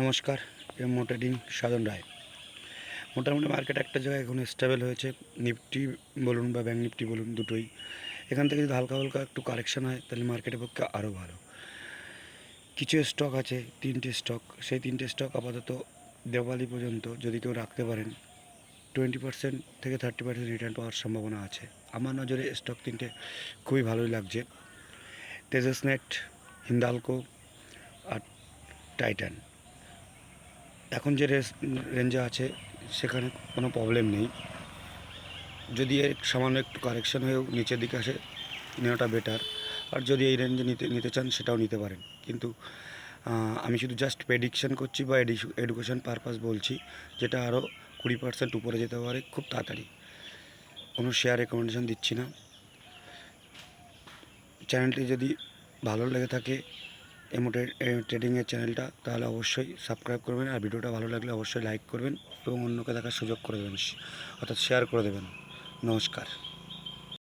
নমস্কার, এমো ট্রেডিং সাধন রায়। মোটামুটি মার্কেট একটা জায়গায় এখন স্টেবল হয়েছে। নিফটি বলুন বা ব্যাঙ্ক নিফটি বলুন, দুটোই। এখান থেকে যদি হালকা হালকা একটু কারেকশান হয় তাহলে মার্কেটের পক্ষে আরও ভালো। কিছু স্টক আছে, 3টে স্টক। সেই 3টে স্টক আপাতত দেওয়ালি পর্যন্ত যদি কেউ রাখতে পারেন 20% থেকে 30% রিটার্ন পাওয়ার সম্ভাবনা আছে। আমার নজরে স্টক 3টে খুবই ভালোই লাগছে: তেজস নেট, হিন্দালকো আর টাইটান। এখন যে রেঞ্জে আছে সেখানে কোনো প্রবলেম নেই। যদি এর সামান্য একটু কারেকশান হয়েও নিচের দিকে আসে নেওয়াটা বেটার। আর যদি এই রেঞ্জে নিতে চান সেটাও নিতে পারেন। কিন্তু আমি শুধু জাস্ট প্রেডিকশান করছি বা এডুকেশন পারপাস বলছি, যেটা আরও 20% উপরে যেতে পারে খুব তাড়াতাড়ি। কোনো শেয়ার রেকমেন্ডেশন দিচ্ছি না। চ্যানেলটি যদি ভালো লেগে থাকে এমো ট্রেডিংয়ের চ্যানেলটা, তাহলে অবশ্যই সাবস্ক্রাইব করবেন। আর ভিডিওটা ভালো লাগলে অবশ্যই লাইক করবেন এবং অন্যকে দেখার সুযোগ করে দেবেন, অর্থাৎ শেয়ার করে দেবেন। নমস্কার।